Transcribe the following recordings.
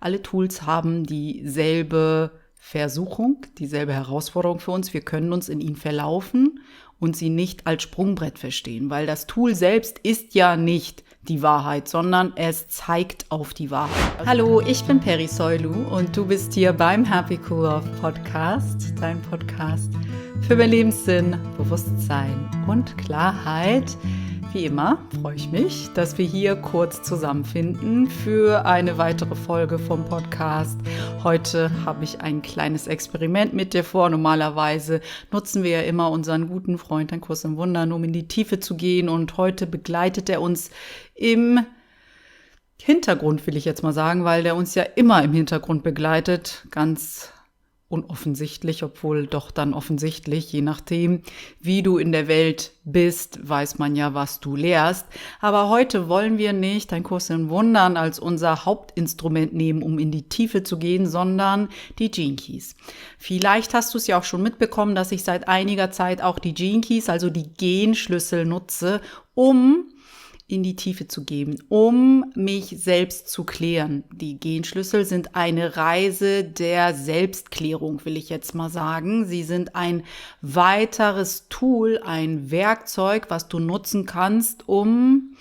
Alle Tools haben dieselbe Versuchung, dieselbe Herausforderung für uns. Wir können uns in ihnen verlaufen und sie nicht als Sprungbrett verstehen, weil das Tool selbst ist ja nicht die Wahrheit, sondern es zeigt auf die Wahrheit. Hallo, ich bin Peri Soilu und du bist hier beim Happy Cool Off Podcast, dein Podcast für mehr Lebenssinn, Bewusstsein und Klarheit. Wie immer freue ich mich, dass wir hier kurz zusammenfinden für eine weitere Folge vom Podcast. Heute habe ich ein kleines Experiment mit dir vor. Normalerweise nutzen wir ja immer unseren guten Freund, Ein Kurs im Wundern, um in die Tiefe zu gehen. Und heute begleitet er uns im Hintergrund, will ich jetzt mal sagen, weil der uns ja immer im Hintergrund begleitet, ganz unoffensichtlich, obwohl doch dann offensichtlich, je nachdem, wie du in der Welt bist, weiß man ja, was du lehrst. Aber heute wollen wir nicht Ein Kurs in Wundern als unser Hauptinstrument nehmen, um in die Tiefe zu gehen, sondern die Gene Keys. Vielleicht hast du es ja auch schon mitbekommen, dass ich seit einiger Zeit auch die Gene Keys, also die Genschlüssel nutze, um in die Tiefe zu geben, um mich selbst zu klären. Die Genschlüssel sind eine Reise der Selbstklärung, will ich jetzt mal sagen. Sie sind ein weiteres Tool, ein Werkzeug, was du nutzen kannst, um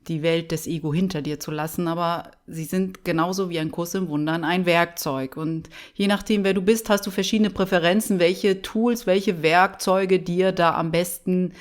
die Welt des Ego hinter dir zu lassen, aber sie sind genauso wie Ein Kurs im Wundern ein Werkzeug. Und je nachdem, wer du bist, hast du verschiedene Präferenzen, welche Tools, welche Werkzeuge dir da am besten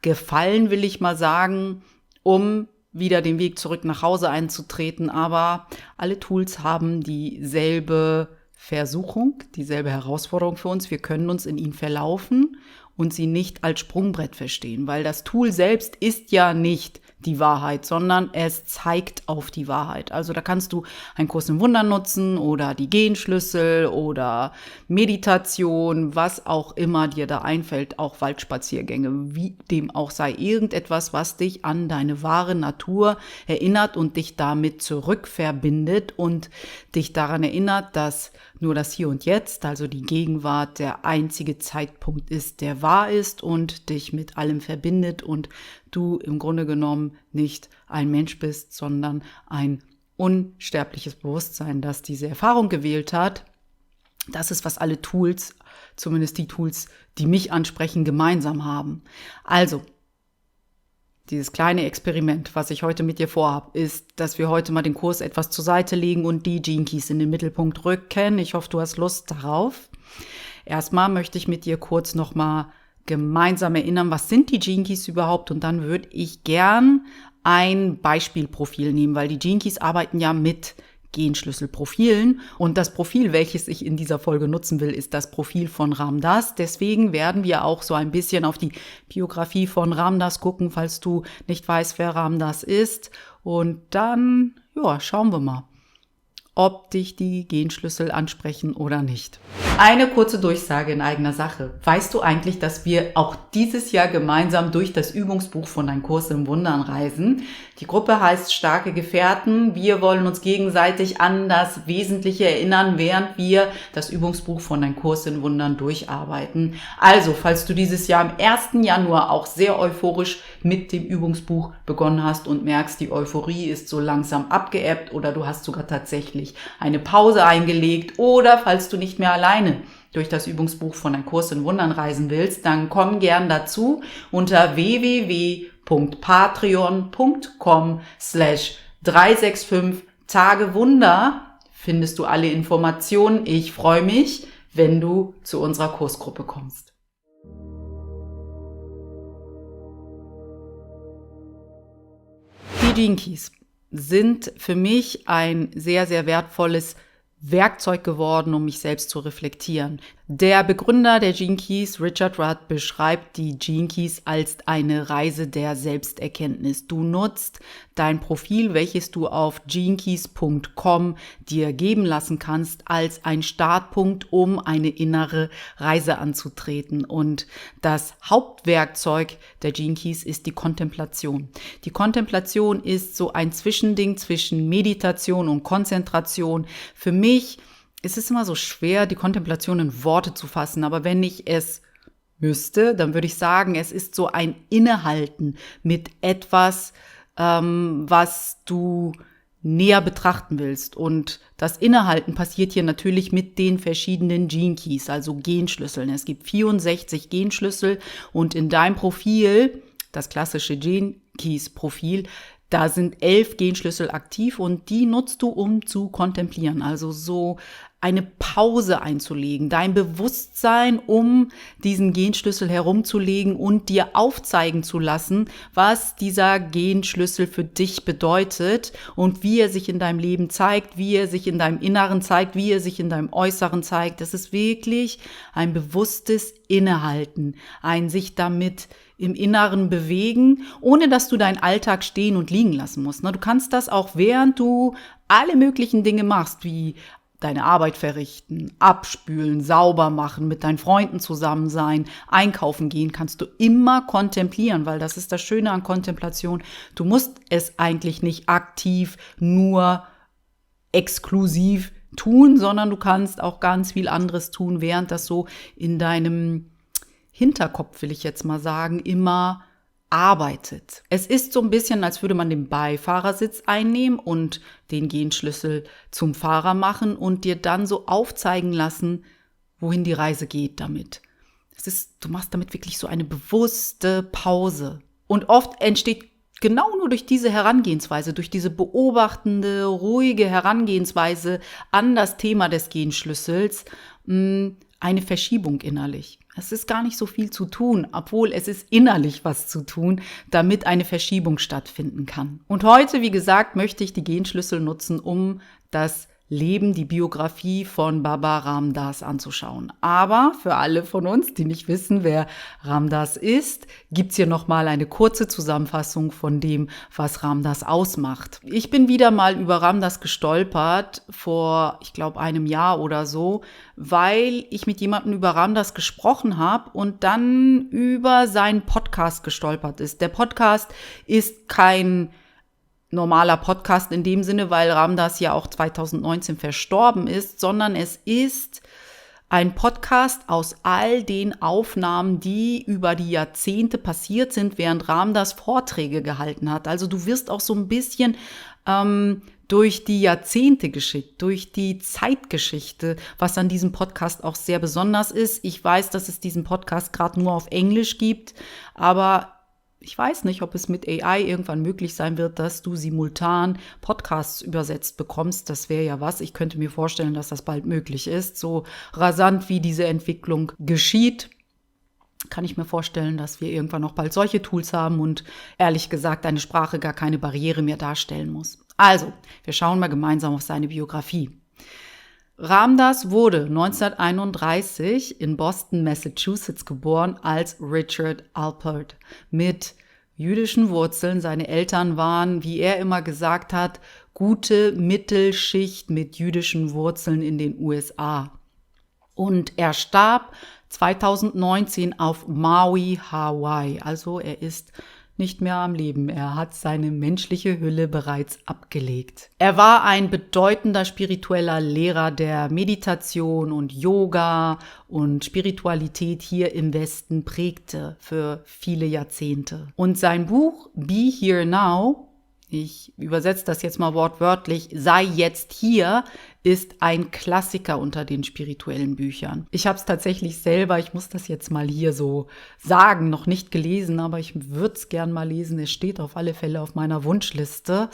gefallen, will ich mal sagen, um wieder den Weg zurück nach Hause einzutreten. Aber alle Tools haben dieselbe Versuchung, dieselbe Herausforderung für uns. Wir können uns in ihnen verlaufen und sie nicht als Sprungbrett verstehen, weil das Tool selbst ist ja nicht die Wahrheit, sondern es zeigt auf die Wahrheit. Also da kannst du Ein Kurs im Wundern nutzen oder die Genschlüssel oder Meditation, was auch immer dir da einfällt, auch Waldspaziergänge, wie dem auch sei, irgendetwas, was dich an deine wahre Natur erinnert und dich damit zurückverbindet und dich daran erinnert, dass nur das Hier und Jetzt, also die Gegenwart, der einzige Zeitpunkt ist, der wahr ist und dich mit allem verbindet und du im Grunde genommen nicht ein Mensch bist, sondern ein unsterbliches Bewusstsein, das diese Erfahrung gewählt hat. Das ist, was alle Tools, zumindest die Tools, die mich ansprechen, gemeinsam haben. Also, dieses kleine Experiment, was ich heute mit dir vorhabe, ist, dass wir heute mal den Kurs etwas zur Seite legen und die Gene Keys in den Mittelpunkt rücken. Ich hoffe, du hast Lust darauf. Erstmal möchte ich mit dir kurz nochmal gemeinsam erinnern, was sind die Gene Keys überhaupt? Und dann würde ich gern ein Beispielprofil nehmen, weil die Gene Keys arbeiten ja mit Genschlüsselprofilen. Und das Profil, welches ich in dieser Folge nutzen will, ist das Profil von Ram Dass. Deswegen werden wir auch so ein bisschen auf die Biografie von Ram Dass gucken, falls du nicht weißt, wer Ram Dass ist. Und dann, schauen wir mal, ob dich die Genschlüssel ansprechen oder nicht. Eine kurze Durchsage in eigener Sache. Weißt du eigentlich, dass wir auch dieses Jahr gemeinsam durch das Übungsbuch von Ein Kurs im Wundern reisen? Die Gruppe heißt Starke Gefährten. Wir wollen uns gegenseitig an das Wesentliche erinnern, während wir das Übungsbuch von Ein Kurs in Wundern durcharbeiten. Also, falls du dieses Jahr am 1. Januar auch sehr euphorisch mit dem Übungsbuch begonnen hast und merkst, die Euphorie ist so langsam abgeebbt oder du hast sogar tatsächlich eine Pause eingelegt oder falls du nicht mehr alleine durch das Übungsbuch von Ein Kurs in Wundern reisen willst, dann komm gern dazu unter www.patreon.com/365 Tagewunder findest du alle Informationen. Ich freue mich, wenn du zu unserer Kursgruppe kommst. Die Gene Keys sind für mich ein sehr, sehr wertvolles Werkzeug geworden, um mich selbst zu reflektieren. Der Begründer der Gene Keys, Richard Rudd, beschreibt die Gene Keys als eine Reise der Selbsterkenntnis. Du nutzt dein Profil, welches du auf genekeys.com dir geben lassen kannst, als ein Startpunkt, um eine innere Reise anzutreten. Und das Hauptwerkzeug der Gene Keys ist die Kontemplation. Die Kontemplation ist so ein Zwischending zwischen Meditation und Konzentration. Für mich ist es immer so schwer, die Kontemplation in Worte zu fassen, aber wenn ich es müsste, dann würde ich sagen, es ist so ein Innehalten mit etwas, was du näher betrachten willst. Und das Innehalten passiert hier natürlich mit den verschiedenen Gene Keys, also Genschlüsseln. Es gibt 64 Genschlüssel und in deinem Profil, das klassische Gene Keys Profil, da sind 11 Genschlüssel aktiv und die nutzt du, um zu kontemplieren, also so eine Pause einzulegen, dein Bewusstsein um diesen Genschlüssel herumzulegen und dir aufzeigen zu lassen, was dieser Genschlüssel für dich bedeutet und wie er sich in deinem Leben zeigt, wie er sich in deinem Inneren zeigt, wie er sich in deinem Äußeren zeigt. Das ist wirklich ein bewusstes Innehalten, ein sich damit im Inneren bewegen, ohne dass du deinen Alltag stehen und liegen lassen musst. Du kannst das auch, während du alle möglichen Dinge machst, wie deine Arbeit verrichten, abspülen, sauber machen, mit deinen Freunden zusammen sein, einkaufen gehen, kannst du immer kontemplieren, weil das ist das Schöne an Kontemplation. Du musst es eigentlich nicht aktiv nur exklusiv tun, sondern du kannst auch ganz viel anderes tun, während das so in deinem Hinterkopf, will ich jetzt mal sagen, immer arbeitet. Es ist so ein bisschen, als würde man den Beifahrersitz einnehmen und den Genschlüssel zum Fahrer machen und dir dann so aufzeigen lassen, wohin die Reise geht damit. Du machst damit wirklich so eine bewusste Pause. Und oft entsteht genau nur durch diese Herangehensweise, durch diese beobachtende, ruhige Herangehensweise an das Thema des Genschlüssels, eine Verschiebung innerlich. Es ist gar nicht so viel zu tun, obwohl es ist innerlich was zu tun, damit eine Verschiebung stattfinden kann. Und heute, wie gesagt, möchte ich die Genschlüssel nutzen, um das Leben, die Biografie von Baba Ram Dass anzuschauen. Aber für alle von uns, die nicht wissen, wer Ram Dass ist, gibt's hier nochmal eine kurze Zusammenfassung von dem, was Ram Dass ausmacht. Ich bin wieder mal über Ram Dass gestolpert vor, ich glaube, einem Jahr oder so, weil ich mit jemandem über Ram Dass gesprochen habe und dann über seinen Podcast gestolpert ist. Der Podcast ist kein normaler Podcast in dem Sinne, weil Ram Dass ja auch 2019 verstorben ist, sondern es ist ein Podcast aus all den Aufnahmen, die über die Jahrzehnte passiert sind, während Ram Dass Vorträge gehalten hat. Also du wirst auch so ein bisschen durch die Jahrzehnte geschickt, durch die Zeitgeschichte, was an diesem Podcast auch sehr besonders ist. Ich weiß, dass es diesen Podcast gerade nur auf Englisch gibt, aber ich weiß nicht, ob es mit AI irgendwann möglich sein wird, dass du simultan Podcasts übersetzt bekommst. Das wäre ja was. Ich könnte mir vorstellen, dass das bald möglich ist. So rasant wie diese Entwicklung geschieht, kann ich mir vorstellen, dass wir irgendwann noch bald solche Tools haben und ehrlich gesagt eine Sprache gar keine Barriere mehr darstellen muss. Also, wir schauen mal gemeinsam auf seine Biografie. Ram Dass wurde 1931 in Boston, Massachusetts geboren als Richard Alpert mit jüdischen Wurzeln. Seine Eltern waren, wie er immer gesagt hat, gute Mittelschicht mit jüdischen Wurzeln in den USA. Und er starb 2019 auf Maui, Hawaii. Also er ist nicht mehr am Leben. Er hat seine menschliche Hülle bereits abgelegt. Er war ein bedeutender spiritueller Lehrer, der Meditation und Yoga und Spiritualität hier im Westen prägte für viele Jahrzehnte. Und sein Buch Be Here Now, ich übersetze das jetzt mal wortwörtlich, sei jetzt hier, ist ein Klassiker unter den spirituellen Büchern. Ich habe es tatsächlich selber, ich muss das jetzt mal hier so sagen, noch nicht gelesen, aber ich würde es gern mal lesen. Es steht auf alle Fälle auf meiner Wunschliste.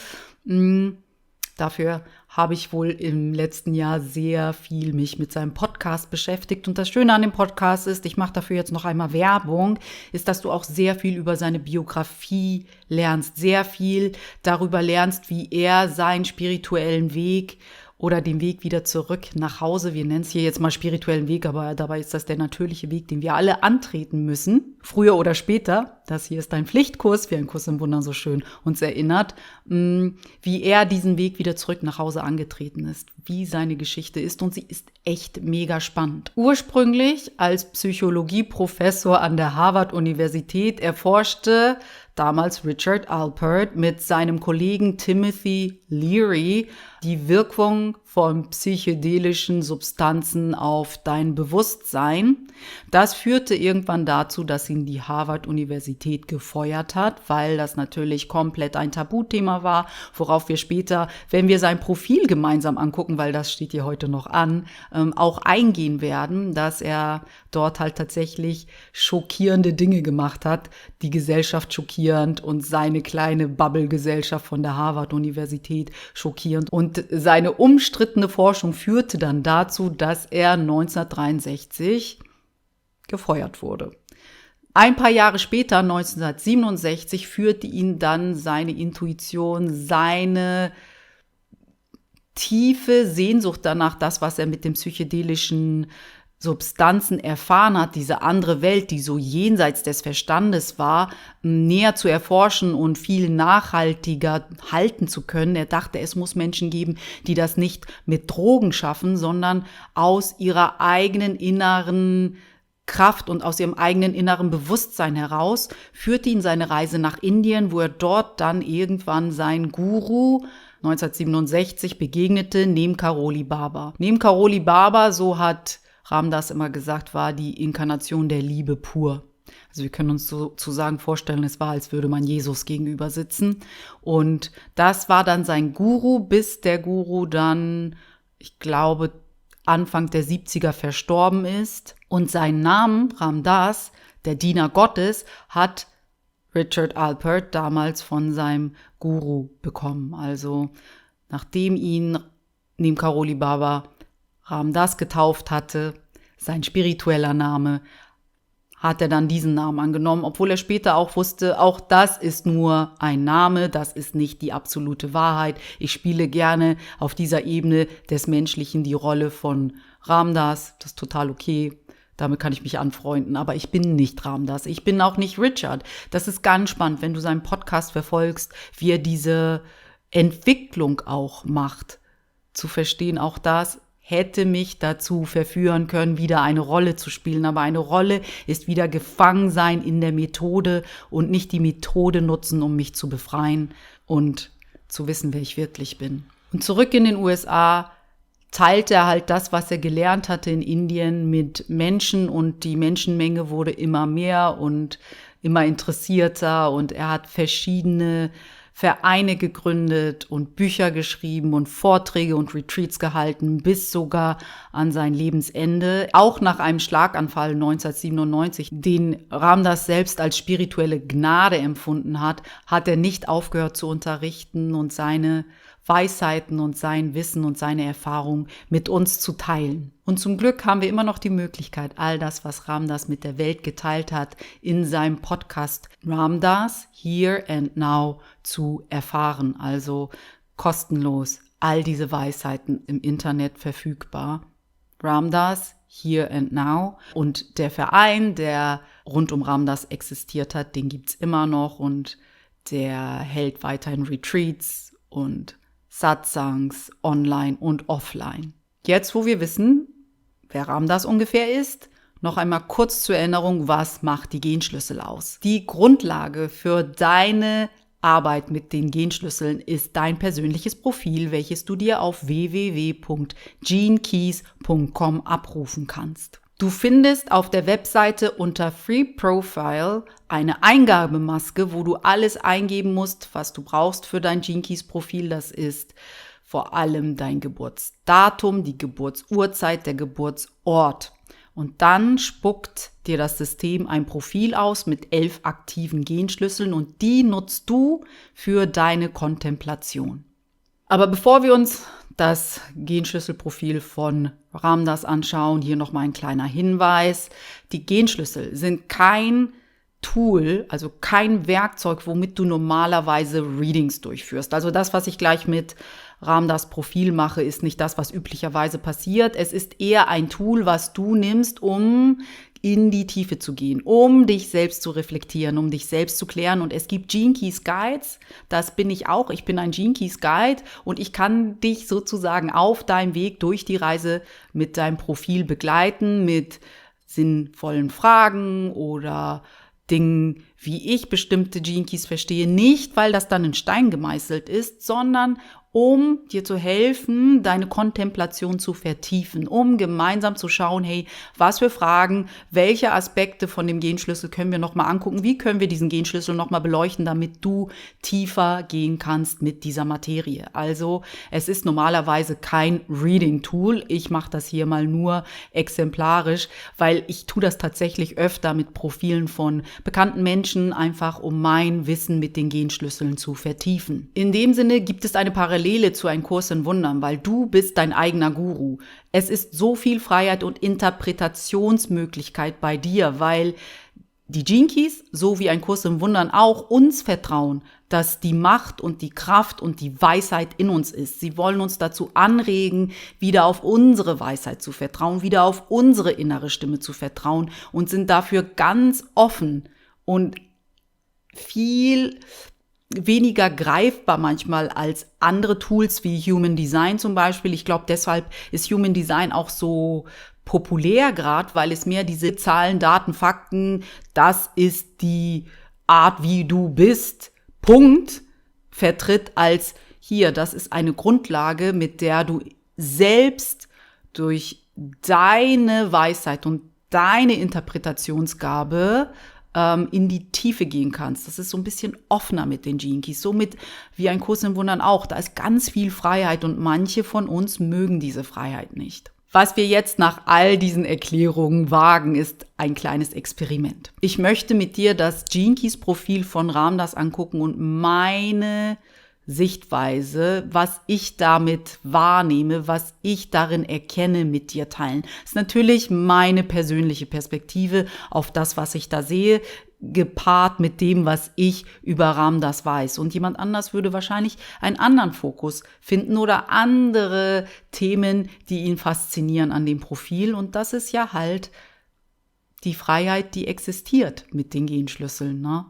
Dafür habe ich wohl im letzten Jahr sehr viel mich mit seinem Podcast beschäftigt. Und das Schöne an dem Podcast ist, ich mache dafür jetzt noch einmal Werbung, ist, dass du auch sehr viel über seine Biografie lernst, sehr viel darüber lernst, wie er seinen spirituellen Weg oder den Weg wieder zurück nach Hause. Wir nennen es hier jetzt mal spirituellen Weg, aber dabei ist das der natürliche Weg, den wir alle antreten müssen, früher oder später. Das hier ist ein Pflichtkurs, wie ein Kurs im Wundern so schön uns erinnert, wie er diesen Weg wieder zurück nach Hause angetreten ist, wie seine Geschichte ist, und sie ist echt mega spannend. Ursprünglich als Psychologieprofessor an der Harvard-Universität erforschte damals Richard Alpert mit seinem Kollegen Timothy Leary die Wirkung von psychedelischen Substanzen auf dein Bewusstsein. Das führte irgendwann dazu, dass ihn die Harvard-Universität Universität gefeuert hat, weil das natürlich komplett ein Tabuthema war, worauf wir später, wenn wir sein Profil gemeinsam angucken, weil das steht hier heute noch an, auch eingehen werden, dass er dort halt tatsächlich schockierende Dinge gemacht hat, die Gesellschaft schockierend und seine kleine Bubble-Gesellschaft von der Harvard-Universität schockierend. Und seine umstrittene Forschung führte dann dazu, dass er 1963 gefeuert wurde. Ein paar Jahre später, 1967, führte ihn dann seine Intuition, seine tiefe Sehnsucht danach, das, was er mit den psychedelischen Substanzen erfahren hat, diese andere Welt, die so jenseits des Verstandes war, näher zu erforschen und viel nachhaltiger halten zu können. Er dachte, es muss Menschen geben, die das nicht mit Drogen schaffen, sondern aus ihrer eigenen inneren Kraft und aus ihrem eigenen inneren Bewusstsein heraus, führte ihn seine Reise nach Indien, wo er dort dann irgendwann seinen Guru 1967 begegnete, Neem Karoli Baba. Neem Karoli Baba, so hat Ram Dass immer gesagt, war die Inkarnation der Liebe pur. Also wir können uns sozusagen vorstellen, es war, als würde man Jesus gegenüber sitzen. Und das war dann sein Guru, bis der Guru dann, ich glaube, Anfang der 70er verstorben ist. Und seinen Namen, Ram Dass, der Diener Gottes, hat Richard Alpert damals von seinem Guru bekommen. Also nachdem ihn Neem Karoli Baba Ram Dass getauft hatte, sein spiritueller Name, hat er dann diesen Namen angenommen, obwohl er später auch wusste, auch das ist nur ein Name, das ist nicht die absolute Wahrheit. Ich spiele gerne auf dieser Ebene des Menschlichen die Rolle von Ram Dass, das ist total okay, damit kann ich mich anfreunden, aber ich bin nicht Ram Dass, ich bin auch nicht Richard. Das ist ganz spannend, wenn du seinen Podcast verfolgst, wie er diese Entwicklung auch macht, zu verstehen, auch das hätte mich dazu verführen können, wieder eine Rolle zu spielen. Aber eine Rolle ist wieder gefangen sein in der Methode und nicht die Methode nutzen, um mich zu befreien und zu wissen, wer ich wirklich bin. Und zurück in den USA teilte er halt das, was er gelernt hatte in Indien mit Menschen und die Menschenmenge wurde immer mehr und immer interessierter und er hat verschiedene Vereine gegründet und Bücher geschrieben und Vorträge und Retreats gehalten, bis sogar an sein Lebensende. Auch nach einem Schlaganfall 1997, den Ram Dass selbst als spirituelle Gnade empfunden hat, hat er nicht aufgehört zu unterrichten und seine Weisheiten und sein Wissen und seine Erfahrung mit uns zu teilen. Und zum Glück haben wir immer noch die Möglichkeit, all das, was Ram Dass mit der Welt geteilt hat, in seinem Podcast Ram Dass Here and Now zu erfahren. Also kostenlos all diese Weisheiten im Internet verfügbar. Ram Dass Here and Now. Und der Verein, der rund um Ram Dass existiert hat, den gibt's immer noch und der hält weiterhin Retreats und Satsangs online und offline. Jetzt, wo wir wissen, wer Ram Dass ungefähr ist, noch einmal kurz zur Erinnerung, was macht die Genschlüssel aus? Die Grundlage für deine Arbeit mit den Genschlüsseln ist dein persönliches Profil, welches du dir auf www.genekeys.com abrufen kannst. Du findest auf der Webseite unter Free Profile eine Eingabemaske, wo du alles eingeben musst, was du brauchst für dein Gene Keys Profil. Das ist vor allem dein Geburtsdatum, die Geburtsurzeit, der Geburtsort. Und dann spuckt dir das System ein Profil aus mit 11 aktiven Genschlüsseln und die nutzt du für deine Kontemplation. Aber bevor wir uns das Genschlüsselprofil von Ram Dass anschauen, hier nochmal ein kleiner Hinweis. Die Genschlüssel sind kein Tool, also kein Werkzeug, womit du normalerweise Readings durchführst. Also das, was ich gleich mit Ram Dass Profil mache, ist nicht das, was üblicherweise passiert. Es ist eher ein Tool, was du nimmst, um in die Tiefe zu gehen, um dich selbst zu reflektieren, um dich selbst zu klären. Und es gibt Gene Keys Guides, das bin ich auch. Ich bin ein Gene Keys Guide und ich kann dich sozusagen auf deinem Weg durch die Reise mit deinem Profil begleiten, mit sinnvollen Fragen oder Dingen, wie ich bestimmte Gene Keys verstehe, nicht, weil das dann in Stein gemeißelt ist, sondern um dir zu helfen, deine Kontemplation zu vertiefen, um gemeinsam zu schauen, hey, was für Fragen, welche Aspekte von dem Genschlüssel können wir nochmal angucken, wie können wir diesen Genschlüssel nochmal beleuchten, damit du tiefer gehen kannst mit dieser Materie. Also es ist normalerweise kein Reading-Tool, ich mache das hier mal nur exemplarisch, weil ich tue das tatsächlich öfter mit Profilen von bekannten Menschen, einfach um mein Wissen mit den Genschlüsseln zu vertiefen. In dem Sinne gibt es eine Parallele zu Ein Kurs in Wundern, weil du bist dein eigener Guru. Es ist so viel Freiheit und Interpretationsmöglichkeit bei dir, weil die Gene Keys, so wie Ein Kurs in Wundern auch, uns vertrauen, dass die Macht und die Kraft und die Weisheit in uns ist. Sie wollen uns dazu anregen, wieder auf unsere Weisheit zu vertrauen, wieder auf unsere innere Stimme zu vertrauen und sind dafür ganz offen und viel weniger greifbar manchmal als andere Tools wie Human Design zum Beispiel. Ich glaube, deshalb ist Human Design auch so populär gerade, weil es mehr diese Zahlen, Daten, Fakten, das ist die Art, wie du bist, Punkt, vertritt als hier, das ist eine Grundlage, mit der du selbst durch deine Weisheit und deine Interpretationsgabe in die Tiefe gehen kannst. Das ist so ein bisschen offener mit den Gene Keys, somit wie Ein Kurs in Wundern auch. Da ist ganz viel Freiheit und manche von uns mögen diese Freiheit nicht. Was wir jetzt nach all diesen Erklärungen wagen, ist ein kleines Experiment. Ich möchte mit dir das Gene Keys Profil von Ram Dass angucken und meine Sichtweise, was ich damit wahrnehme, was ich darin erkenne, mit dir teilen. Das ist natürlich meine persönliche Perspektive auf das, was ich da sehe, gepaart mit dem, was ich über Ram Dass weiß. Und jemand anders würde wahrscheinlich einen anderen Fokus finden oder andere Themen, die ihn faszinieren an dem Profil. Und das ist ja halt die Freiheit, die existiert mit den Genschlüsseln, ne?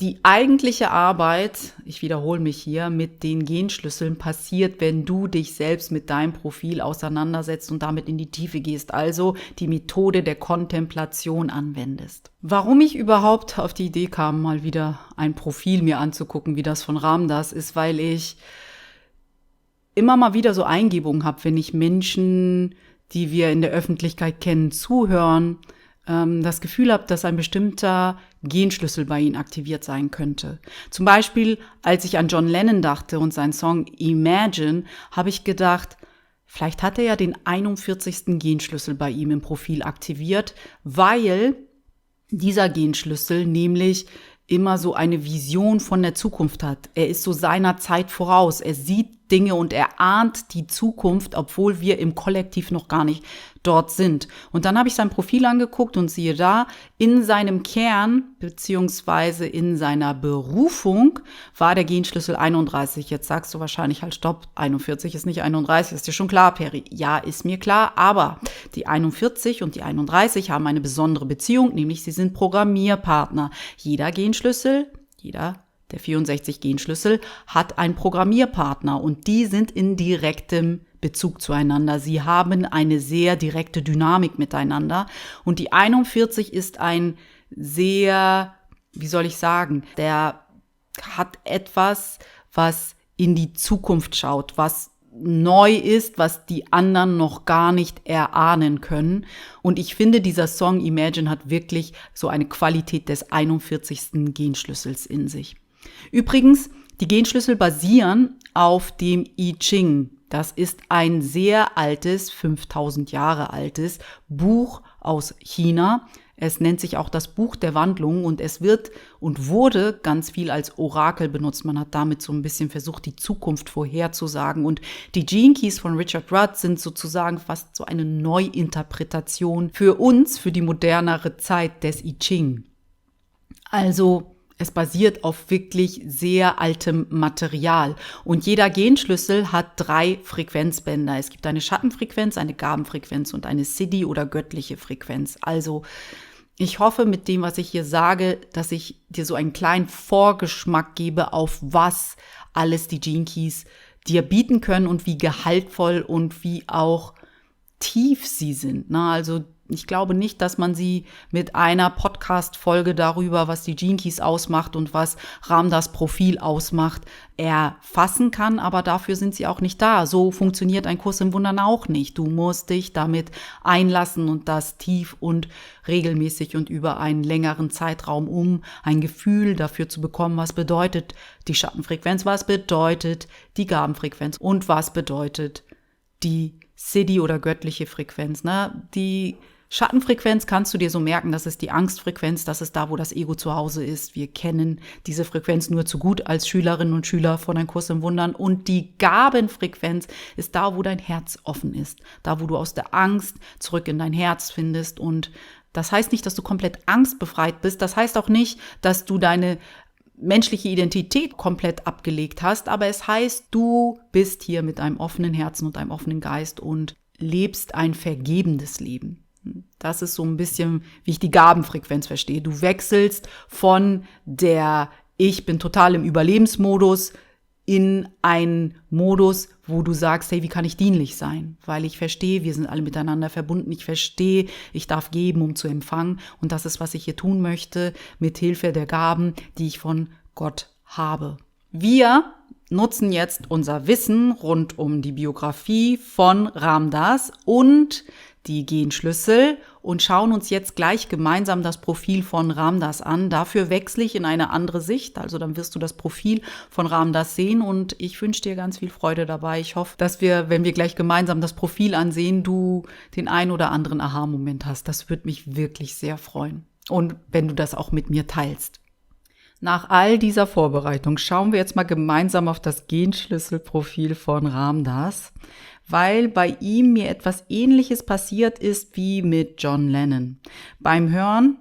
Die eigentliche Arbeit, ich wiederhole mich hier, mit den Genschlüsseln passiert, wenn du dich selbst mit deinem Profil auseinandersetzt und damit in die Tiefe gehst, also die Methode der Kontemplation anwendest. Warum ich überhaupt auf die Idee kam, mal wieder ein Profil mir anzugucken, wie das von Ram Dass ist, weil ich immer mal wieder so Eingebungen habe, wenn ich Menschen, die wir in der Öffentlichkeit kennen, zuhören, das Gefühl habe, dass ein bestimmter Genschlüssel bei ihnen aktiviert sein könnte. Zum Beispiel, als ich an John Lennon dachte und seinen Song Imagine, habe ich gedacht, vielleicht hat er ja den 41. Genschlüssel bei ihm im Profil aktiviert, weil dieser Genschlüssel nämlich immer so eine Vision von der Zukunft hat. Er ist so seiner Zeit voraus. Er sieht Dinge und er ahnt die Zukunft, obwohl wir im Kollektiv noch gar nicht dort sind. Und dann habe ich sein Profil angeguckt und siehe da, in seinem Kern beziehungsweise in seiner Berufung war der Genschlüssel 31. Jetzt sagst du wahrscheinlich halt, stopp, 41 ist nicht 31, ist dir schon klar, Peri? Ja, ist mir klar, aber die 41 und die 31 haben eine besondere Beziehung, nämlich sie sind Programmierpartner. Jeder Genschlüssel, der 64 Genschlüssel hat einen Programmierpartner und die sind in direktem Bezug zueinander. Sie haben eine sehr direkte Dynamik miteinander und die 41 ist ein sehr, wie soll ich sagen, der hat etwas, was in die Zukunft schaut, was neu ist, was die anderen noch gar nicht erahnen können. Und ich finde, dieser Song Imagine hat wirklich so eine Qualität des 41. Genschlüssels in sich. Übrigens, die Genschlüssel basieren auf dem I Ching. Das ist ein sehr altes, 5000 Jahre altes Buch aus China. Es nennt sich auch das Buch der Wandlung und es wird und wurde ganz viel als Orakel benutzt. Man hat damit so ein bisschen versucht, die Zukunft vorherzusagen. Und die Gene Keys von Richard Rudd sind sozusagen fast so eine Neuinterpretation für uns, für die modernere Zeit des I Ching. Also es basiert auf wirklich sehr altem Material. Und jeder Genschlüssel hat 3 Frequenzbänder. Es gibt eine Schattenfrequenz, eine Gabenfrequenz und eine Siddhi oder göttliche Frequenz. Also ich hoffe mit dem, was ich hier sage, dass ich dir so einen kleinen Vorgeschmack gebe, auf was alles die Gene Keys dir bieten können und wie gehaltvoll und wie auch tief sie sind. Also Ich glaube nicht, dass man sie mit einer Podcast-Folge darüber, was die Gene Keys ausmacht und was Ram Dass Profil ausmacht, erfassen kann, aber dafür sind sie auch nicht da. So funktioniert ein Kurs im Wundern auch nicht. Du musst dich damit einlassen und das tief und regelmäßig und über einen längeren Zeitraum, um ein Gefühl dafür zu bekommen, was bedeutet die Schattenfrequenz, was bedeutet die Gabenfrequenz und was bedeutet die Siddhi oder göttliche Frequenz. Ne? Die Schattenfrequenz kannst du dir so merken, das ist die Angstfrequenz, das ist da, wo das Ego zu Hause ist. Wir kennen diese Frequenz nur zu gut als Schülerinnen und Schüler von Ein Kurs im Wundern. Und die Gabenfrequenz ist da, wo dein Herz offen ist, da, wo du aus der Angst zurück in dein Herz findest. Und das heißt nicht, dass du komplett angstbefreit bist. Das heißt auch nicht, dass du deine menschliche Identität komplett abgelegt hast. Aber es heißt, du bist hier mit einem offenen Herzen und einem offenen Geist und lebst ein vergebendes Leben. Das ist so ein bisschen, wie ich die Gabenfrequenz verstehe. Du wechselst von der Ich bin total im Überlebensmodus in einen Modus, wo du sagst, hey, wie kann ich dienlich sein? Weil ich verstehe, wir sind alle miteinander verbunden. Ich verstehe, ich darf geben, um zu empfangen. Und das ist, was ich hier tun möchte, mit Hilfe der Gaben, die ich von Gott habe. Wir nutzen jetzt unser Wissen rund um die Biografie von Ram Dass und die Genschlüssel und schauen uns jetzt gleich gemeinsam das Profil von Ram Dass an. Dafür wechsle ich in eine andere Sicht, also dann wirst du das Profil von Ram Dass sehen und ich wünsche dir ganz viel Freude dabei. Ich hoffe, dass wir, wenn wir gleich gemeinsam das Profil ansehen, du den ein oder anderen Aha-Moment hast. Das würde mich wirklich sehr freuen und wenn du das auch mit mir teilst. Nach all dieser Vorbereitung schauen wir jetzt mal gemeinsam auf das Genschlüsselprofil von Ram Dass, weil bei ihm mir etwas Ähnliches passiert ist wie mit John Lennon. Beim Hören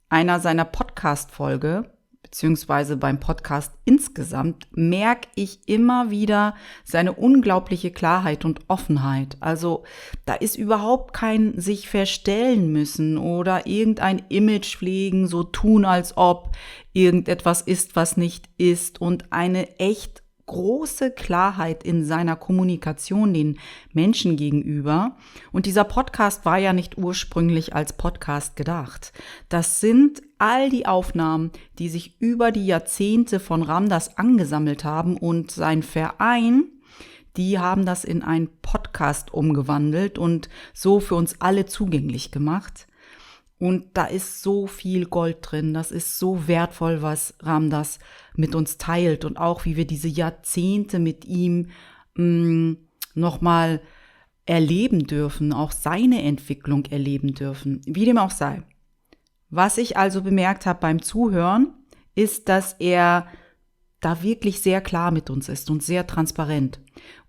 einer seiner Podcast-Folge, beziehungsweise beim Podcast insgesamt, merke ich immer wieder seine unglaubliche Klarheit und Offenheit. Also da ist überhaupt kein sich verstellen müssen oder irgendein Image pflegen, so tun, als ob irgendetwas ist, was nicht ist und eine echt große Klarheit in seiner Kommunikation den Menschen gegenüber. Und dieser Podcast war ja nicht ursprünglich als Podcast gedacht. Das sind all die Aufnahmen, die sich über die Jahrzehnte von Ram Dass angesammelt haben und sein Verein, die haben das in einen Podcast umgewandelt und so für uns alle zugänglich gemacht. Und da ist so viel Gold drin, das ist so wertvoll, was Ram Dass mit uns teilt und auch wie wir diese Jahrzehnte mit ihm nochmal erleben dürfen, auch seine Entwicklung erleben dürfen, wie dem auch sei. Was ich also bemerkt habe beim Zuhören, ist, dass er da wirklich sehr klar mit uns ist und sehr transparent.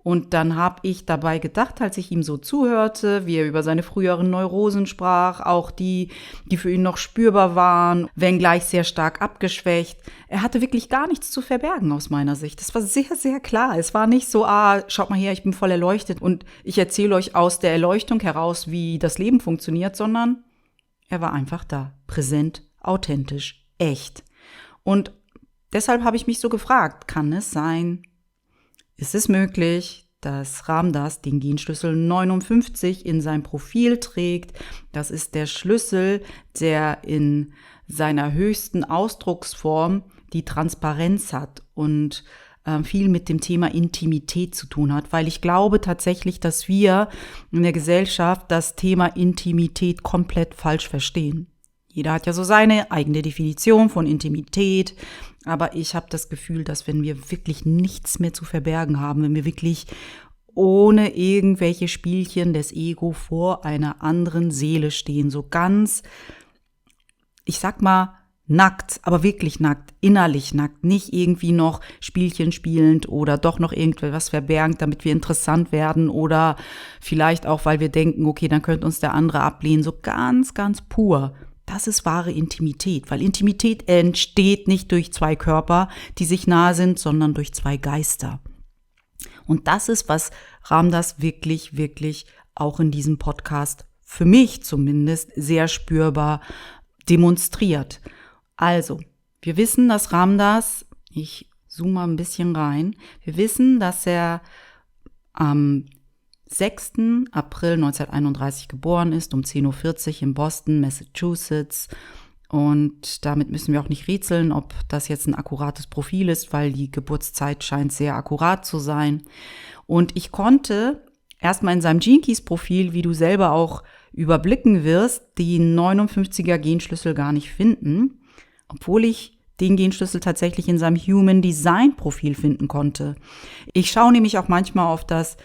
Und dann habe ich dabei gedacht, als ich ihm so zuhörte, wie er über seine früheren Neurosen sprach, auch die für ihn noch spürbar waren, wenngleich sehr stark abgeschwächt. Er hatte wirklich gar nichts zu verbergen aus meiner Sicht. Das war sehr, sehr klar. Es war nicht so, schaut mal her, ich bin voll erleuchtet und ich erzähle euch aus der Erleuchtung heraus, wie das Leben funktioniert, sondern er war einfach da, präsent, authentisch, echt. Und deshalb habe ich mich so gefragt, kann es sein, ist es möglich, dass Ram Dass den Genschlüssel 59 in sein Profil trägt? Das ist der Schlüssel, der in seiner höchsten Ausdrucksform die Transparenz hat und viel mit dem Thema Intimität zu tun hat, weil ich glaube tatsächlich, dass wir in der Gesellschaft das Thema Intimität komplett falsch verstehen. Jeder hat ja so seine eigene Definition von Intimität, aber ich habe das Gefühl, dass wenn wir wirklich nichts mehr zu verbergen haben, wenn wir wirklich ohne irgendwelche Spielchen des Ego vor einer anderen Seele stehen, so ganz, ich sag mal, nackt, aber wirklich nackt, innerlich nackt, nicht irgendwie noch Spielchen spielend oder doch noch irgendwas verbergend, damit wir interessant werden oder vielleicht auch, weil wir denken, okay, dann könnte uns der andere ablehnen, so ganz, ganz pur. Das ist wahre Intimität, weil Intimität entsteht nicht durch zwei Körper, die sich nahe sind, sondern durch zwei Geister. Und das ist, was Ram Dass wirklich, wirklich auch in diesem Podcast, für mich zumindest, sehr spürbar demonstriert. Also, wir wissen, dass Ram Dass, ich zoome mal ein bisschen rein, wir wissen, dass er am 6. April 1931 geboren ist, um 10:40 Uhr in Boston, Massachusetts. Und damit müssen wir auch nicht rätseln, ob das jetzt ein akkurates Profil ist, weil die Geburtszeit scheint sehr akkurat zu sein. Und ich konnte erstmal in seinem Gene Keys Profil, wie du selber auch überblicken wirst, den 59er Genschlüssel gar nicht finden, obwohl ich den Genschlüssel tatsächlich in seinem Human Design Profil finden konnte. Ich schaue nämlich auch manchmal auf das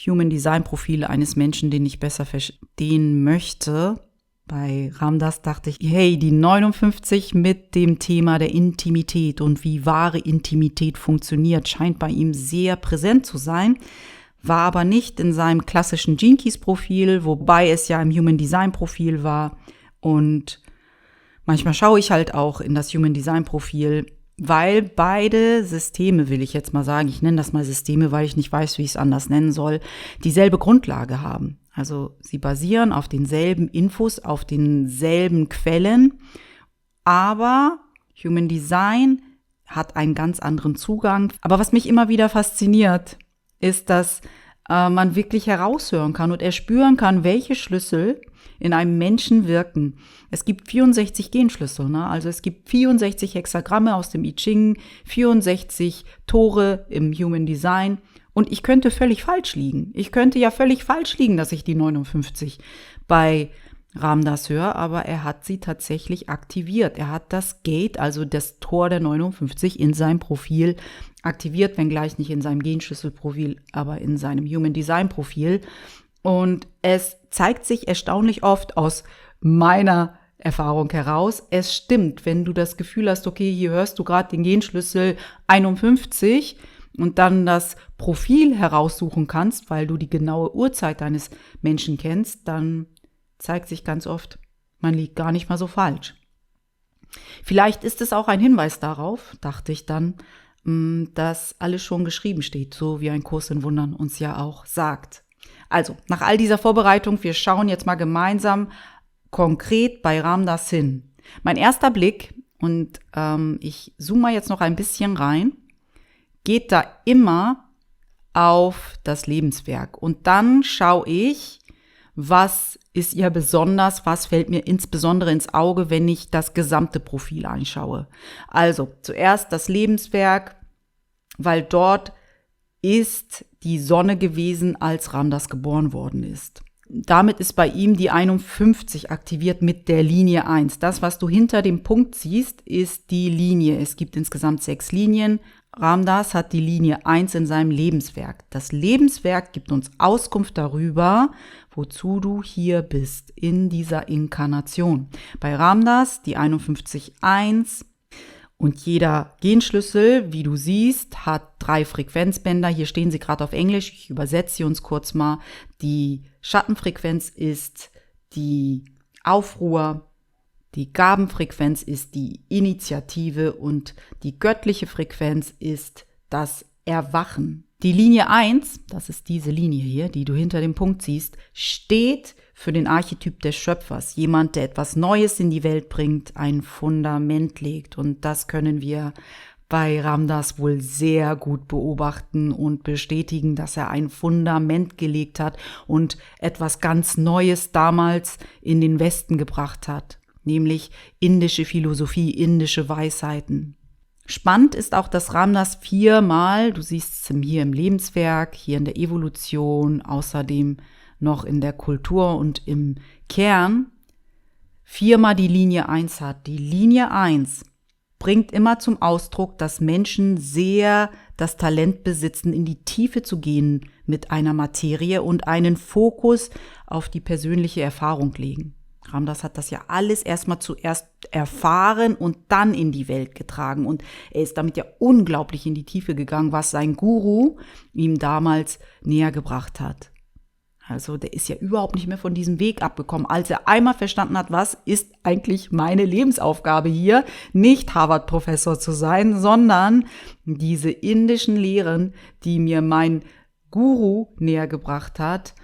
Human Design Profil eines Menschen, den ich besser verstehen möchte. Bei Ram Dass dachte ich, hey, die 59 mit dem Thema der Intimität und wie wahre Intimität funktioniert, scheint bei ihm sehr präsent zu sein, war aber nicht in seinem klassischen Gene Keys Profil, wobei es ja im Human Design Profil war. Und manchmal schaue ich halt auch in das Human Design Profil, weil beide Systeme, will ich jetzt mal sagen, ich nenne das mal Systeme, weil ich nicht weiß, wie ich es anders nennen soll, dieselbe Grundlage haben. Also sie basieren auf denselben Infos, auf denselben Quellen, aber Human Design hat einen ganz anderen Zugang. Aber was mich immer wieder fasziniert, ist, dass man wirklich heraushören kann und erspüren kann, welche Schlüssel in einem Menschen wirken. Es gibt 64 Genschlüssel, ne? Also es gibt 64 Hexagramme aus dem I Ching, 64 Tore im Human Design. Und ich könnte völlig falsch liegen. Ich könnte ja völlig falsch liegen, dass ich die 59 bei Ram Dass höre, aber er hat sie tatsächlich aktiviert. Er hat das Gate, also das Tor der 59 in seinem Profil aktiviert, wenngleich nicht in seinem Genschlüsselprofil, aber in seinem Human Design Profil. Und es zeigt sich erstaunlich oft aus meiner Erfahrung heraus. Es stimmt, wenn du das Gefühl hast, okay, hier hörst du gerade den Genschlüssel 51 und dann das Profil heraussuchen kannst, weil du die genaue Uhrzeit deines Menschen kennst, dann zeigt sich ganz oft, man liegt gar nicht mal so falsch. Vielleicht ist es auch ein Hinweis darauf, dachte ich dann, dass alles schon geschrieben steht, so wie ein Kurs in Wundern uns ja auch sagt. Also, nach all dieser Vorbereitung, wir schauen jetzt mal gemeinsam konkret bei Ram Dass hin. Mein erster Blick, und ich zoome jetzt noch ein bisschen rein, geht da immer auf das Lebenswerk. Und dann schaue ich, was ist ihr besonders, was fällt mir insbesondere ins Auge, wenn ich das gesamte Profil anschaue. Also zuerst das Lebenswerk, weil dort ist die Sonne gewesen, als Ram Dass geboren worden ist. Damit ist bei ihm die 51 aktiviert mit der Linie 1. Das, was du hinter dem Punkt siehst, ist die Linie. Es gibt insgesamt 6 Linien. Ram Dass hat die Linie 1 in seinem Lebenswerk. Das Lebenswerk gibt uns Auskunft darüber, wozu du hier bist in dieser Inkarnation. Bei Ram Dass die 51.1 und jeder Genschlüssel, wie du siehst, hat 3 Frequenzbänder. Hier stehen sie gerade auf Englisch. Ich übersetze sie uns kurz mal. Die Schattenfrequenz ist die Aufruhr. Die Gabenfrequenz ist die Initiative und die göttliche Frequenz ist das Erwachen. Die Linie 1, das ist diese Linie hier, die du hinter dem Punkt siehst, steht für den Archetyp des Schöpfers. Jemand, der etwas Neues in die Welt bringt, ein Fundament legt. Und das können wir bei Ram Dass wohl sehr gut beobachten und bestätigen, dass er ein Fundament gelegt hat und etwas ganz Neues damals in den Westen gebracht hat. Nämlich indische Philosophie, indische Weisheiten. Spannend ist auch, dass Ram Dass 4-mal, du siehst es hier im Lebenswerk, hier in der Evolution, außerdem noch in der Kultur und im Kern, 4-mal die Linie 1 hat. Die Linie 1 bringt immer zum Ausdruck, dass Menschen sehr das Talent besitzen, in die Tiefe zu gehen mit einer Materie und einen Fokus auf die persönliche Erfahrung legen. Ram Dass hat das ja alles erstmal zuerst erfahren und dann in die Welt getragen. Und er ist damit ja unglaublich in die Tiefe gegangen, was sein Guru ihm damals näher gebracht hat. Also der ist ja überhaupt nicht mehr von diesem Weg abgekommen, als er einmal verstanden hat, was ist eigentlich meine Lebensaufgabe hier, nicht Harvard-Professor zu sein, sondern diese indischen Lehren, die mir mein Guru näher gebracht hat,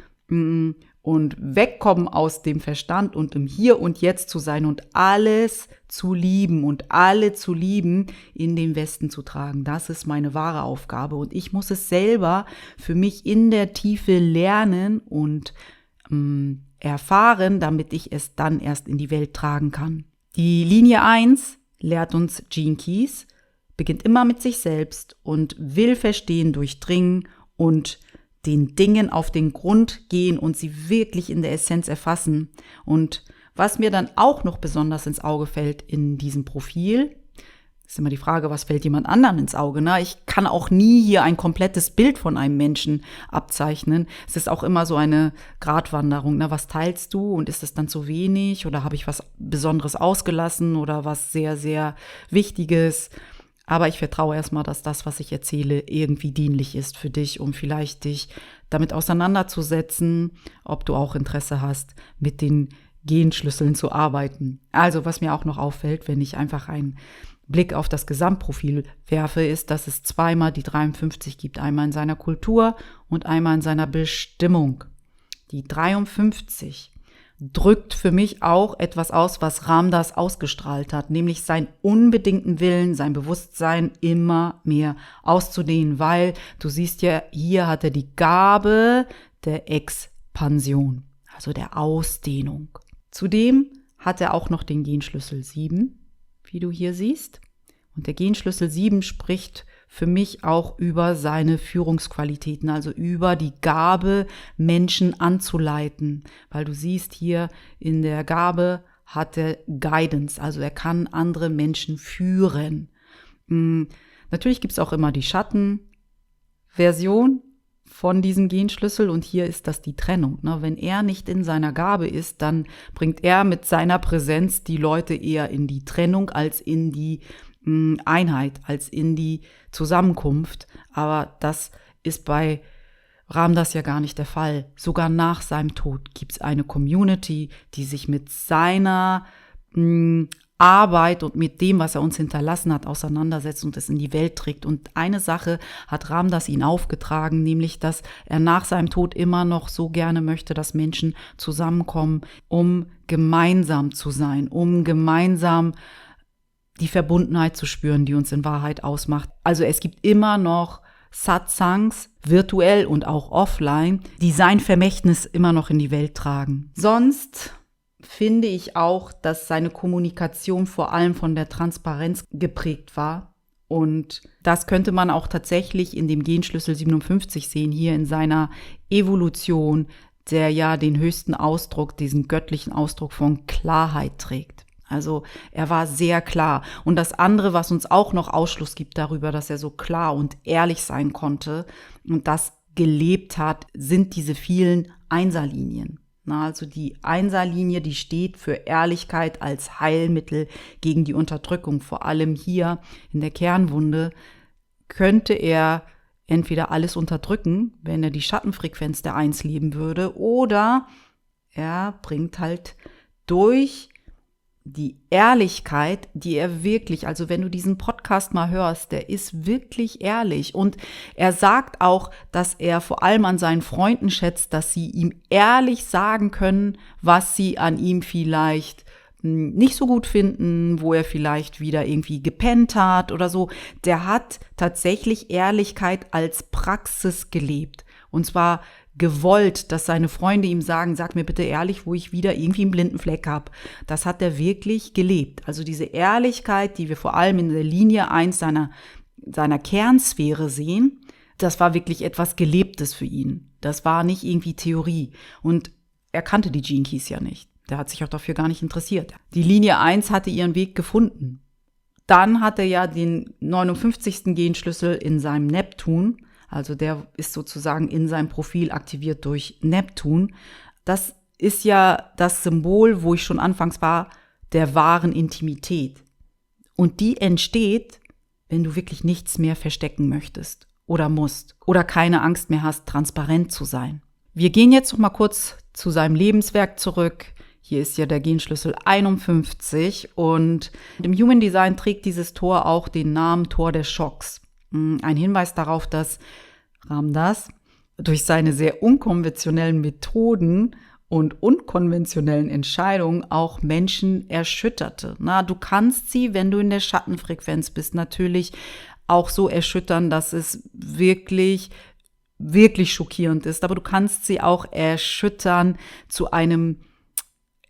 und wegkommen aus dem Verstand und im Hier und Jetzt zu sein und alles zu lieben und alle zu lieben, in den Westen zu tragen. Das ist meine wahre Aufgabe und ich muss es selber für mich in der Tiefe lernen und erfahren, damit ich es dann erst in die Welt tragen kann. Die Linie 1 lehrt uns Gene Keys, beginnt immer mit sich selbst und will verstehen, durchdringen und den Dingen auf den Grund gehen und sie wirklich in der Essenz erfassen. Und was mir dann auch noch besonders ins Auge fällt in diesem Profil, ist immer die Frage, was fällt jemand anderem ins Auge? Ne? Ich kann auch nie hier ein komplettes Bild von einem Menschen abzeichnen. Es ist auch immer so eine Gratwanderung. Ne? Was teilst du und ist es dann zu wenig oder habe ich was Besonderes ausgelassen oder was sehr, sehr Wichtiges? Aber ich vertraue erstmal, dass das, was ich erzähle, irgendwie dienlich ist für dich, um vielleicht dich damit auseinanderzusetzen, ob du auch Interesse hast, mit den Genschlüsseln zu arbeiten. Also was mir auch noch auffällt, wenn ich einfach einen Blick auf das Gesamtprofil werfe, ist, dass es zweimal die 53 gibt. Einmal in seiner Kultur und einmal in seiner Bestimmung. Die 53 drückt für mich auch etwas aus, was Ram Dass ausgestrahlt hat, nämlich seinen unbedingten Willen, sein Bewusstsein immer mehr auszudehnen, weil du siehst ja, hier hat er die Gabe der Expansion, also der Ausdehnung. Zudem hat er auch noch den Genschlüssel 7, wie du hier siehst. Und der Genschlüssel 7 spricht für mich auch über seine Führungsqualitäten, also über die Gabe, Menschen anzuleiten. Weil du siehst hier in der Gabe hat er Guidance, also er kann andere Menschen führen. Natürlich gibt es auch immer die Schattenversion von diesem Genschlüssel und hier ist das die Trennung. Ne? Wenn er nicht in seiner Gabe ist, dann bringt er mit seiner Präsenz die Leute eher in die Trennung als in die Einheit, als in die Zusammenkunft. Aber das ist bei Ram Dass ja gar nicht der Fall. Sogar nach seinem Tod gibt es eine Community, die sich mit seiner Arbeit und mit dem, was er uns hinterlassen hat, auseinandersetzt und es in die Welt trägt. Und eine Sache hat Ram Dass ihn aufgetragen, nämlich, dass er nach seinem Tod immer noch so gerne möchte, dass Menschen zusammenkommen, um gemeinsam zu sein, um gemeinsam die Verbundenheit zu spüren, die uns in Wahrheit ausmacht. Also es gibt immer noch Satsangs, virtuell und auch offline, die sein Vermächtnis immer noch in die Welt tragen. Sonst finde ich auch, dass seine Kommunikation vor allem von der Transparenz geprägt war. Und das könnte man auch tatsächlich in dem Genschlüssel 57 sehen, hier in seiner Evolution, der ja den höchsten Ausdruck, diesen göttlichen Ausdruck von Klarheit trägt. Also er war sehr klar. Und das andere, was uns auch noch Ausschluss gibt darüber, dass er so klar und ehrlich sein konnte und das gelebt hat, sind diese vielen Einserlinien. Also die Einserlinie, die steht für Ehrlichkeit als Heilmittel gegen die Unterdrückung. Vor allem hier in der Kernwunde könnte er entweder alles unterdrücken, wenn er die Schattenfrequenz der Eins leben würde, oder er bringt halt durch die Ehrlichkeit, die er wirklich, also wenn du diesen Podcast mal hörst, der ist wirklich ehrlich und er sagt auch, dass er vor allem an seinen Freunden schätzt, dass sie ihm ehrlich sagen können, was sie an ihm vielleicht nicht so gut finden, wo er vielleicht wieder irgendwie gepennt hat oder so. Der hat tatsächlich Ehrlichkeit als Praxis gelebt und zwar gewollt, dass seine Freunde ihm sagen, sag mir bitte ehrlich, wo ich wieder irgendwie einen blinden Fleck habe. Das hat er wirklich gelebt. Also diese Ehrlichkeit, die wir vor allem in der Linie 1 seiner Kernsphäre sehen, das war wirklich etwas Gelebtes für ihn. Das war nicht irgendwie Theorie. Und er kannte die Gene Keys ja nicht. Der hat sich auch dafür gar nicht interessiert. Die Linie 1 hatte ihren Weg gefunden. Dann hat er ja den 59. Genschlüssel in seinem Neptun. Also der ist sozusagen in seinem Profil aktiviert durch Neptun. Das ist ja das Symbol, wo ich schon anfangs war, der wahren Intimität. Und die entsteht, wenn du wirklich nichts mehr verstecken möchtest oder musst oder keine Angst mehr hast, transparent zu sein. Wir gehen jetzt noch mal kurz zu seinem Lebenswerk zurück. Hier ist ja der Genschlüssel 51 und im Human Design trägt dieses Tor auch den Namen Tor des Schocks. Ein Hinweis darauf, dass Ram Dass durch seine sehr unkonventionellen Methoden und unkonventionellen Entscheidungen auch Menschen erschütterte. Du kannst sie, wenn du in der Schattenfrequenz bist, natürlich auch so erschüttern, dass es wirklich, wirklich schockierend ist. Aber du kannst sie auch erschüttern zu einem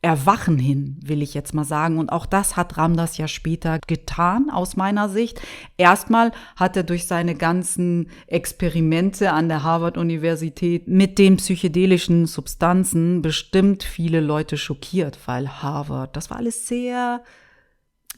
Erwachen hin, will ich jetzt mal sagen. Und auch das hat Ram Dass ja später getan, aus meiner Sicht. Erstmal hat er durch seine ganzen Experimente an der Harvard-Universität mit den psychedelischen Substanzen bestimmt viele Leute schockiert, weil Harvard, das war alles sehr,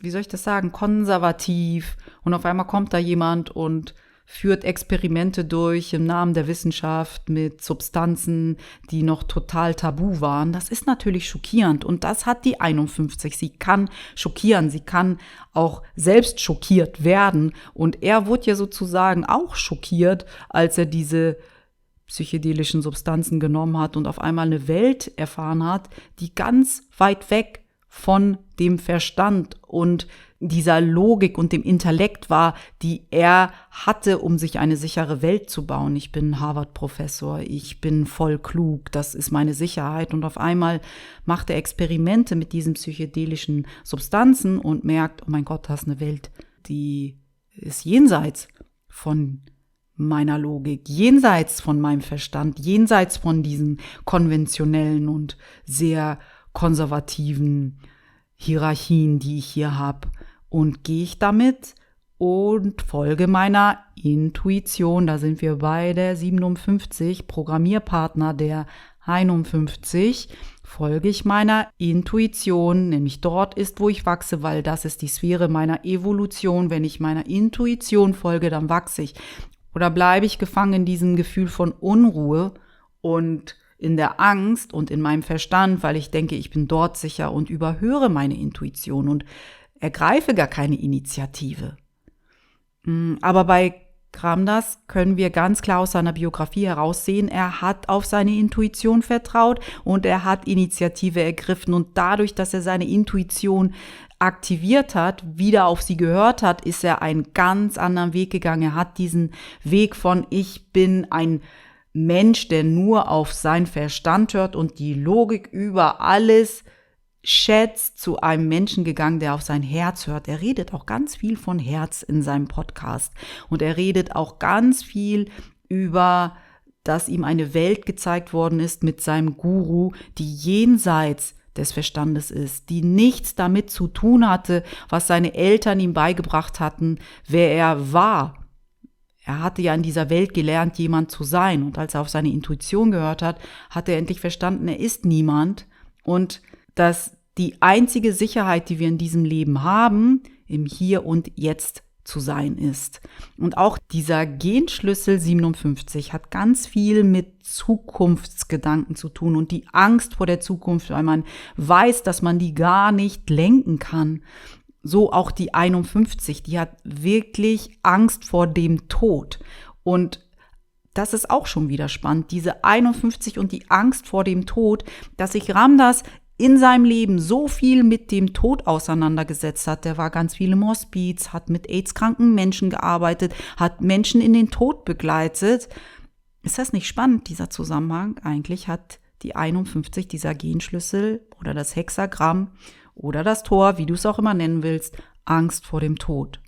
wie soll ich das sagen, konservativ. Und auf einmal kommt da jemand und führt Experimente durch im Namen der Wissenschaft mit Substanzen, die noch total tabu waren. Das ist natürlich schockierend und das hat die 51. Sie kann schockieren, sie kann auch selbst schockiert werden und er wurde ja sozusagen auch schockiert, als er diese psychedelischen Substanzen genommen hat und auf einmal eine Welt erfahren hat, die ganz weit weg von dem Verstand und dieser Logik und dem Intellekt war, die er hatte, um sich eine sichere Welt zu bauen. Ich bin Harvard-Professor, ich bin voll klug, das ist meine Sicherheit. Und auf einmal macht er Experimente mit diesen psychedelischen Substanzen und merkt, oh mein Gott, das ist eine Welt, die ist jenseits von meiner Logik, jenseits von meinem Verstand, jenseits von diesen konventionellen und sehr konservativen Hierarchien, die ich hier habe. Und gehe ich damit und folge meiner Intuition. Da sind wir bei der 57, Programmierpartner der 51. Folge ich meiner Intuition, nämlich dort ist, wo ich wachse, weil das ist die Sphäre meiner Evolution. Wenn ich meiner Intuition folge, dann wachse ich. Oder bleibe ich gefangen in diesem Gefühl von Unruhe und in der Angst und in meinem Verstand, weil ich denke, ich bin dort sicher und überhöre meine Intuition und ergreife gar keine Initiative. Aber bei Ram Dass können wir ganz klar aus seiner Biografie heraussehen, er hat auf seine Intuition vertraut und er hat Initiative ergriffen. Und dadurch, dass er seine Intuition aktiviert hat, wieder auf sie gehört hat, ist er einen ganz anderen Weg gegangen. Er hat diesen Weg von ich bin ein Mensch, der nur auf seinen Verstand hört und die Logik über alles schätzt, zu einem Menschen gegangen, der auf sein Herz hört. Er redet auch ganz viel von Herz in seinem Podcast und er redet auch ganz viel über, dass ihm eine Welt gezeigt worden ist mit seinem Guru, die jenseits des Verstandes ist, die nichts damit zu tun hatte, was seine Eltern ihm beigebracht hatten, wer er war. Er hatte ja in dieser Welt gelernt, jemand zu sein. Und als er auf seine Intuition gehört hat, hat er endlich verstanden, er ist niemand. Und dass die einzige Sicherheit, die wir in diesem Leben haben, im Hier und Jetzt zu sein ist. Und auch dieser Genschlüssel 57 hat ganz viel mit Zukunftsgedanken zu tun und die Angst vor der Zukunft, weil man weiß, dass man die gar nicht lenken kann. So auch die 51, die hat wirklich Angst vor dem Tod. Und das ist auch schon wieder spannend, diese 51 und die Angst vor dem Tod, dass sich Ram Dass in seinem Leben so viel mit dem Tod auseinandergesetzt hat. Der war ganz viel im Hospiz, hat mit AIDS-kranken Menschen gearbeitet, hat Menschen in den Tod begleitet. Ist das nicht spannend, dieser Zusammenhang? Eigentlich hat die 51, dieser Genschlüssel oder das Hexagramm oder das Tor, wie du es auch immer nennen willst, Angst vor dem Tod.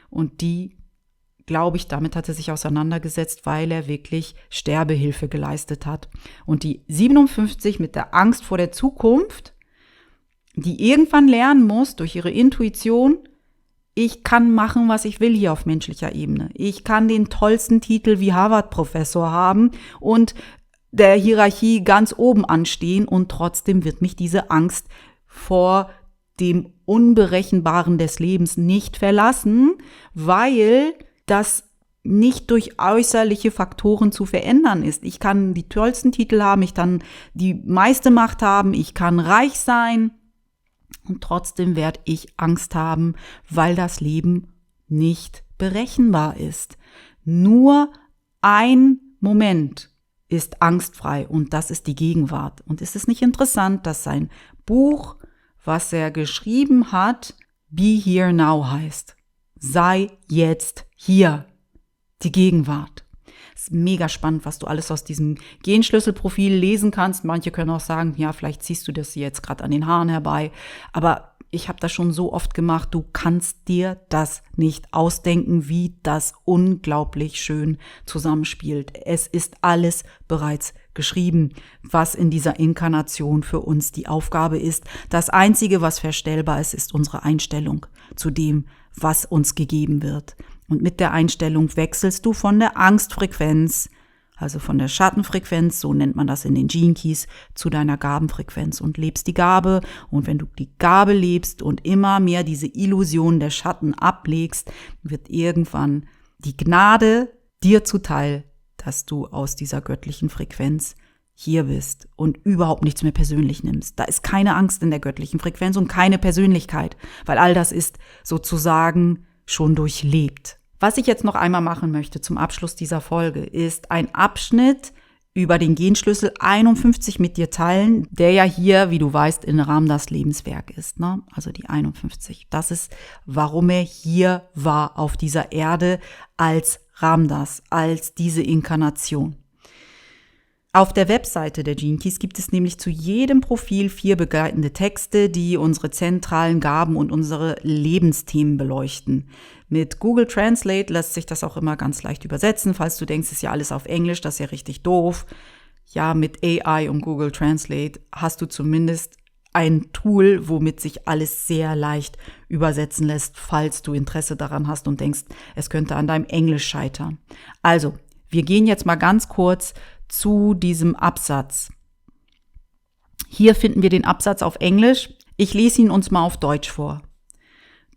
Und die, glaube ich, damit hat er sich auseinandergesetzt, weil er wirklich Sterbehilfe geleistet hat. Und die 57 mit der Angst vor der Zukunft, die irgendwann lernen muss durch ihre Intuition, ich kann machen, was ich will hier auf menschlicher Ebene. Ich kann den tollsten Titel wie Harvard-Professor haben und der Hierarchie ganz oben anstehen und trotzdem wird mich diese Angst vor dem Unberechenbaren des Lebens nicht verlassen, weil das nicht durch äußerliche Faktoren zu verändern ist. Ich kann die tollsten Titel haben, ich kann die meiste Macht haben, ich kann reich sein und trotzdem werde ich Angst haben, weil das Leben nicht berechenbar ist. Nur ein Moment ist angstfrei und das ist die Gegenwart. Und ist es nicht interessant, dass sein Buch, was er geschrieben hat, Be Here Now heißt? Sei jetzt hier, die Gegenwart. Ist mega spannend, was du alles aus diesem Genschlüsselprofil lesen kannst. Manche können auch sagen, ja, vielleicht ziehst du das jetzt gerade an den Haaren herbei. Aber ich habe das schon so oft gemacht, du kannst dir das nicht ausdenken, wie das unglaublich schön zusammenspielt. Es ist alles bereits geschrieben, was in dieser Inkarnation für uns die Aufgabe ist. Das Einzige, was verstellbar ist, ist unsere Einstellung zu dem, was uns gegeben wird. Und mit der Einstellung wechselst du von der Angstfrequenz, also von der Schattenfrequenz, so nennt man das in den Gene Keys, zu deiner Gabenfrequenz und lebst die Gabe. Und wenn du die Gabe lebst und immer mehr diese Illusion der Schatten ablegst, wird irgendwann die Gnade dir zuteil, dass du aus dieser göttlichen Frequenz hier bist und überhaupt nichts mehr persönlich nimmst. Da ist keine Angst in der göttlichen Frequenz und keine Persönlichkeit, weil all das ist sozusagen schon durchlebt. Was ich jetzt noch einmal machen möchte zum Abschluss dieser Folge, ist ein Abschnitt über den Genschlüssel 51 mit dir teilen, der ja hier, wie du weißt, in Ramdas Lebenswerk ist, ne? Also die 51. Das ist, warum er hier war auf dieser Erde als Ramdas, als diese Inkarnation. Auf der Webseite der Gene Keys gibt es nämlich zu jedem Profil 4 begleitende Texte, die unsere zentralen Gaben und unsere Lebensthemen beleuchten. Mit Google Translate lässt sich das auch immer ganz leicht übersetzen, falls du denkst, ist ja alles auf Englisch, das ist ja richtig doof. Ja, mit AI und Google Translate hast du zumindest ein Tool, womit sich alles sehr leicht übersetzen lässt, falls du Interesse daran hast und denkst, es könnte an deinem Englisch scheitern. Also, wir gehen jetzt mal ganz kurz zu diesem Absatz. Hier finden wir den Absatz auf Englisch. Ich lese ihn uns mal auf Deutsch vor.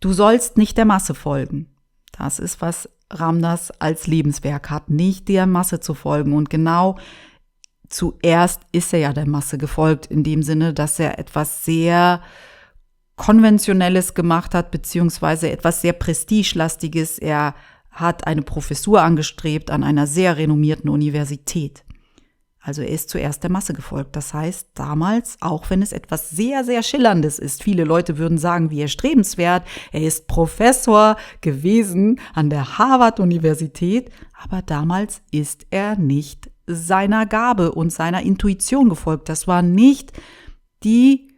Du sollst nicht der Masse folgen. Das ist, was Ramdas als Lebenswerk hat, nicht der Masse zu folgen. Und genau zuerst ist er ja der Masse gefolgt, in dem Sinne, dass er etwas sehr Konventionelles gemacht hat, beziehungsweise etwas sehr Prestigelastiges. Er hat eine Professur angestrebt an einer sehr renommierten Universität. Also er ist zuerst der Masse gefolgt. Das heißt, damals, auch wenn es etwas sehr, sehr Schillerndes ist, viele Leute würden sagen, wie erstrebenswert, er ist Professor gewesen an der Harvard-Universität, aber damals ist er nicht seiner Gabe und seiner Intuition gefolgt. Das war nicht die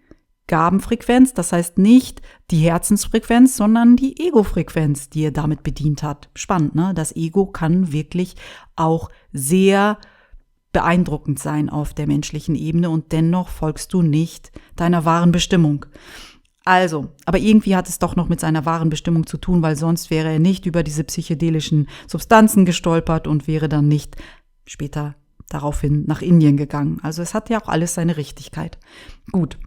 Gabenfrequenz, das heißt nicht die Herzensfrequenz, sondern die Ego-Frequenz, die er damit bedient hat. Spannend, ne? Das Ego kann wirklich auch sehr beeindruckend sein auf der menschlichen Ebene und dennoch folgst du nicht deiner wahren Bestimmung. Also, aber irgendwie hat es doch noch mit seiner wahren Bestimmung zu tun, weil sonst wäre er nicht über diese psychedelischen Substanzen gestolpert und wäre dann nicht später daraufhin nach Indien gegangen. Also es hat ja auch alles seine Richtigkeit. Gut,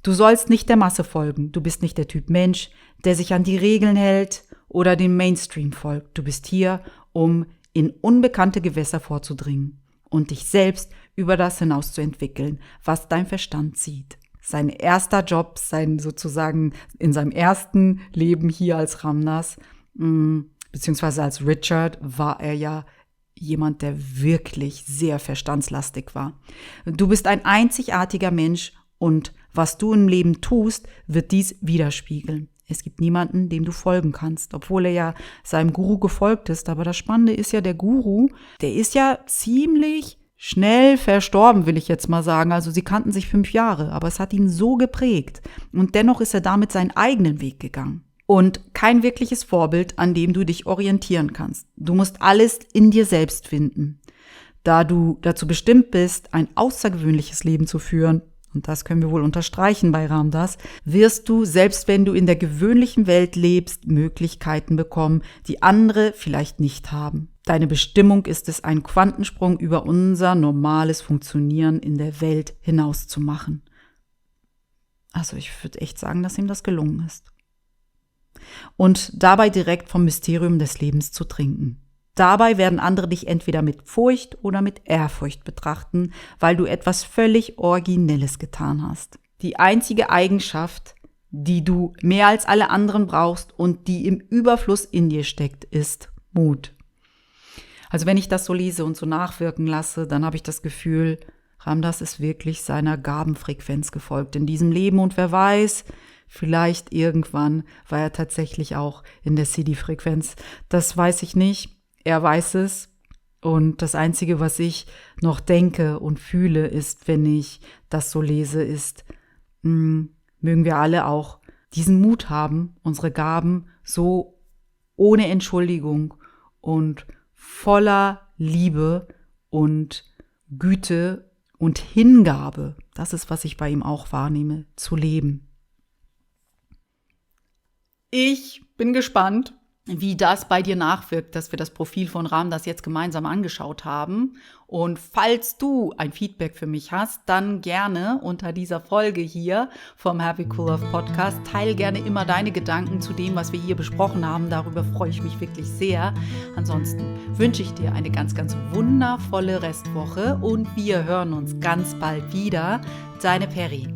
du sollst nicht der Masse folgen. Du bist nicht der Typ Mensch, der sich an die Regeln hält oder dem Mainstream folgt. Du bist hier, um in unbekannte Gewässer vorzudringen und dich selbst über das hinaus zu entwickeln, was dein Verstand sieht. Sein erster Job, sozusagen in seinem ersten Leben hier als Ramdas, beziehungsweise als Richard, war er ja jemand, der wirklich sehr verstandslastig war. Du bist ein einzigartiger Mensch und was du im Leben tust, wird dies widerspiegeln. Es gibt niemanden, dem du folgen kannst, obwohl er ja seinem Guru gefolgt ist. Aber das Spannende ist ja, der Guru, der ist ja ziemlich schnell verstorben, will ich jetzt mal sagen. Also sie kannten sich 5 Jahre, aber es hat ihn so geprägt. Und dennoch ist er damit seinen eigenen Weg gegangen. Und kein wirkliches Vorbild, an dem du dich orientieren kannst. Du musst alles in dir selbst finden. Da du dazu bestimmt bist, ein außergewöhnliches Leben zu führen, und das können wir wohl unterstreichen bei Ramdas, wirst du, selbst wenn du in der gewöhnlichen Welt lebst, Möglichkeiten bekommen, die andere vielleicht nicht haben. Deine Bestimmung ist es, einen Quantensprung über unser normales Funktionieren in der Welt hinaus zu machen. Also ich würde echt sagen, dass ihm das gelungen ist. Und dabei direkt vom Mysterium des Lebens zu trinken. Dabei werden andere dich entweder mit Furcht oder mit Ehrfurcht betrachten, weil du etwas völlig Originelles getan hast. Die einzige Eigenschaft, die du mehr als alle anderen brauchst und die im Überfluss in dir steckt, ist Mut. Also wenn ich das so lese und so nachwirken lasse, dann habe ich das Gefühl, Ramdas ist wirklich seiner Gabenfrequenz gefolgt in diesem Leben und wer weiß, vielleicht irgendwann war er tatsächlich auch in der CD-Frequenz. Das weiß ich nicht. Er weiß es Und das Einzige, was ich noch denke und fühle, ist, wenn ich das so lese, ist, mögen wir alle auch diesen Mut haben, unsere Gaben so ohne Entschuldigung und voller Liebe und Güte und Hingabe, das ist, was ich bei ihm auch wahrnehme, zu leben. Ich bin gespannt, wie das bei dir nachwirkt, dass wir das Profil von Ram jetzt gemeinsam angeschaut haben. Und falls du ein Feedback für mich hast, dann gerne unter dieser Folge hier vom Happy Cool Love Podcast. Teil gerne immer deine Gedanken zu dem, was wir hier besprochen haben. Darüber freue ich mich wirklich sehr. Ansonsten wünsche ich dir eine ganz, ganz wundervolle Restwoche und wir hören uns ganz bald wieder. Deine Peri.